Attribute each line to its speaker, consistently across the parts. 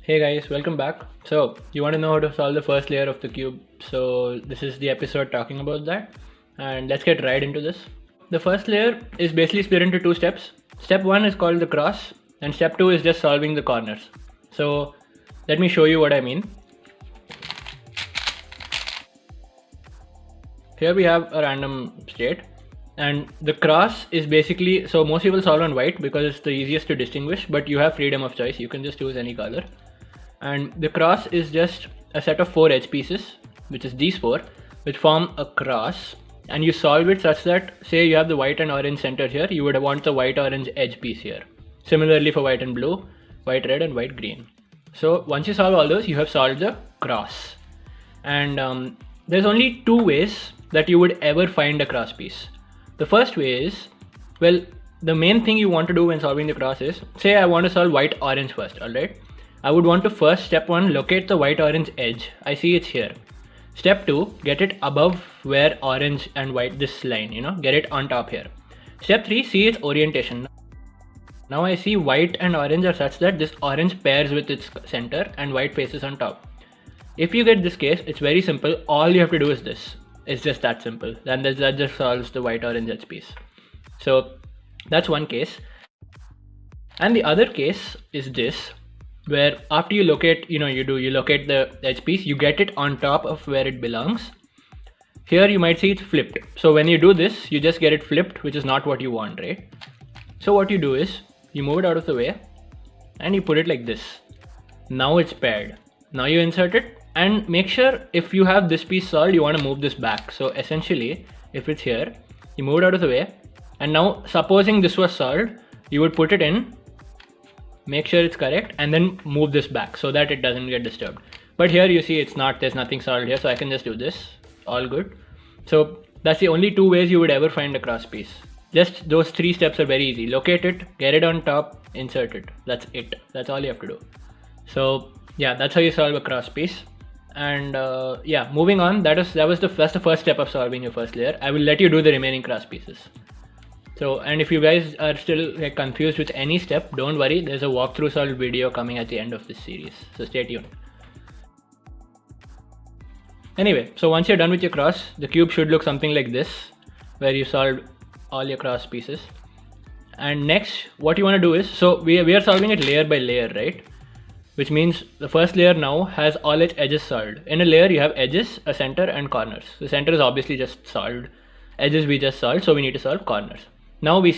Speaker 1: Hey guys, welcome back. So, you want to know how to solve the first layer of the cube? So, this is the episode talking about that. And let's get right into this. The first layer is basically split into two steps. Step 1 is called the cross, and step 2 is just solving the corners. So, let me show you what I mean. Here we have a random state, and the cross is basically, so most people solve on white because it's the easiest to distinguish, but you have freedom of choice. You can just choose any color. And the cross is just a set of 4 edge pieces, which is these 4, which form a cross, and you solve it such that, say you have the white and orange center here, you would want the white orange edge piece here. Similarly for white and blue, white red and white green. So once you solve all those, you have solved the cross. And there's only 2 ways that you would ever find a cross piece. The first way is, well, the main thing you want to do when solving the cross is, say I want to solve white orange first, alright? I would want to first, step 1, locate the white orange edge. I see it's here. Step 2, get it above where orange and white, this line, get it on top here. Step 3, see its orientation. Now I see white and orange are such that this orange pairs with its center and white faces on top. If you get this case, it's very simple. All you have to do is this. It's just that simple. Then that just solves the white orange edge piece. So that's one case. And the other case is this, where after you locate, you locate the edge piece, you get it on top of where it belongs. Here you might see it's flipped. So when you do this, you just get it flipped, which is not what you want, right? So what you do is, you move it out of the way and you put it like this. Now it's paired. Now you insert it and make sure if you have this piece solved, you want to move this back. So essentially, if it's here, you move it out of the way. And now supposing this was solved, you would put it in, make sure it's correct, and then move this back so that it doesn't get disturbed. But here you see it's not, there's nothing solved here, so I can just do this. All good. So that's the only 2 ways you would ever find a cross piece. Just those 3 steps are very easy. Locate it, get it on top, insert it. That's it. That's all you have to do. So yeah, that's how you solve a cross piece. And yeah, moving on, that's the first step of solving your first layer. I will let you do the remaining cross pieces. So, and if you guys are still confused with any step, don't worry, there's a walkthrough solved video coming at the end of this series, so stay tuned. Anyway, so once you're done with your cross, the cube should look something like this, where you solved all your cross pieces. And next, what you want to do is, so we are solving it layer by layer, right? Which means the first layer now has all its edges solved. In a layer you have edges, a center and corners. The center is obviously just solved. Edges we just solved, so we need to solve corners. Now I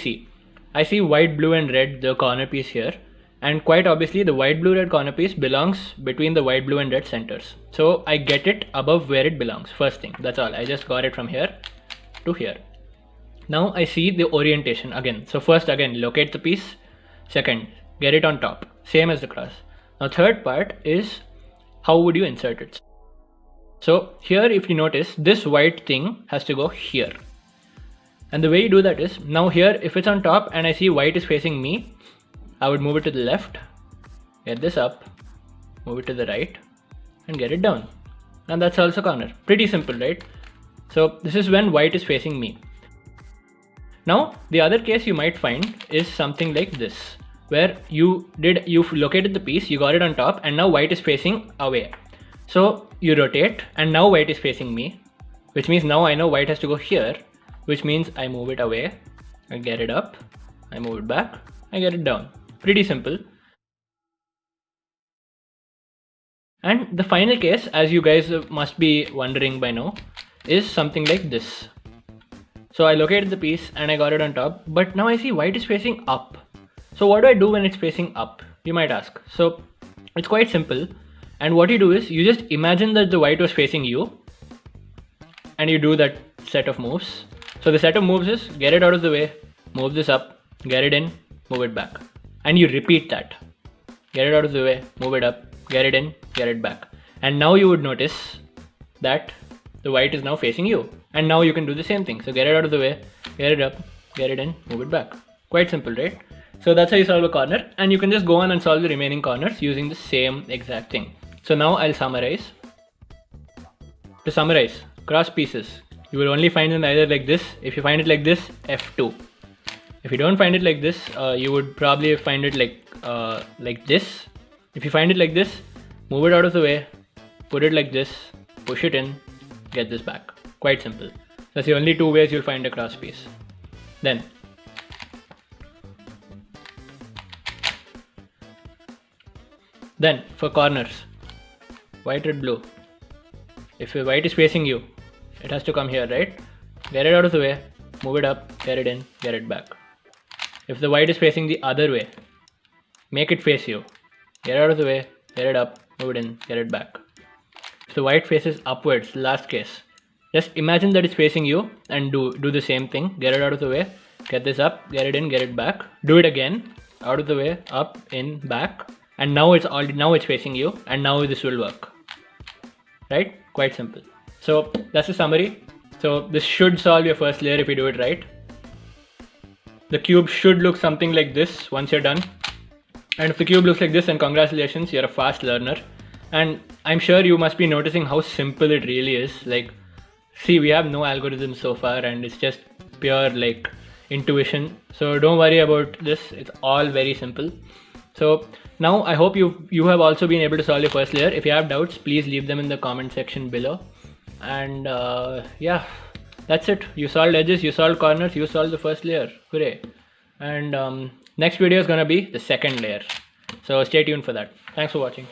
Speaker 1: see white, blue and red, the corner piece here, and quite obviously the white, blue, red corner piece belongs between the white, blue and red centers. So I get it above where it belongs, first thing, that's all. I just got it from here to here. Now I see the orientation again. So first again, locate the piece. Second, get it on top, same as the cross. Now third part is, how would you insert it? So here if you notice, this white thing has to go here. And the way you do that is, now here if it's on top and I see white is facing me, I would move it to the left, get this up, move it to the right and get it down. And that's also corner. Pretty simple, right? So this is when white is facing me. Now the other case you might find is something like this, where you located the piece, you got it on top and now white is facing away. So you rotate and now white is facing me, which means now I know white has to go here, which means I move it away, I get it up, I move it back, I get it down. Pretty simple. And the final case, as you guys must be wondering by now, is something like this. So I located the piece and I got it on top, but now I see white is facing up. So what do I do when it's facing up? You might ask. So it's quite simple. And what you do is, you just imagine that the white was facing you and you do that set of moves. So the set of moves is, get it out of the way, move this up, get it in, move it back. And you repeat that. Get it out of the way, move it up, get it in, get it back. And now you would notice that the white is now facing you. And now you can do the same thing. So get it out of the way, get it up, get it in, move it back. Quite simple, right? So that's how you solve a corner. And you can just go on and solve the remaining corners using the same exact thing. So now I'll summarize. To summarize, cross pieces. You will only find them either like this. If you find it like this, F2. If you don't find it like this, you would probably find it like this. If you find it like this, move it out of the way, put it like this, push it in, get this back. Quite simple. That's the only two ways you'll find a cross piece. Then for corners, white, red, blue. If your white is facing you, it has to come here, right? Get it out of the way, move it up, get it in, get it back. If the white is facing the other way, make it face you. Get it out of the way, get it up, move it in, get it back. If the white faces upwards, last case, just imagine that it's facing you and do the same thing. Get it out of the way, get this up, get it in, get it back. Do it again, out of the way, up, in, back. And now it's facing you, and now this will work. Right? Quite simple. So that's the summary. So this should solve your first layer if you do it right. The cube should look something like this once you're done. And if the cube looks like this, then congratulations, you're a fast learner. And I'm sure you must be noticing how simple it really is. Like, see, we have no algorithm so far, and it's just pure like intuition. So don't worry about this. It's all very simple. So now I hope you have also been able to solve your first layer. If you have doubts, please leave them in the comment section below. And yeah, that's it. You solved edges, you solved corners, you solved the first layer. Hooray. And next video is gonna be the second layer. So stay tuned for that. Thanks for watching.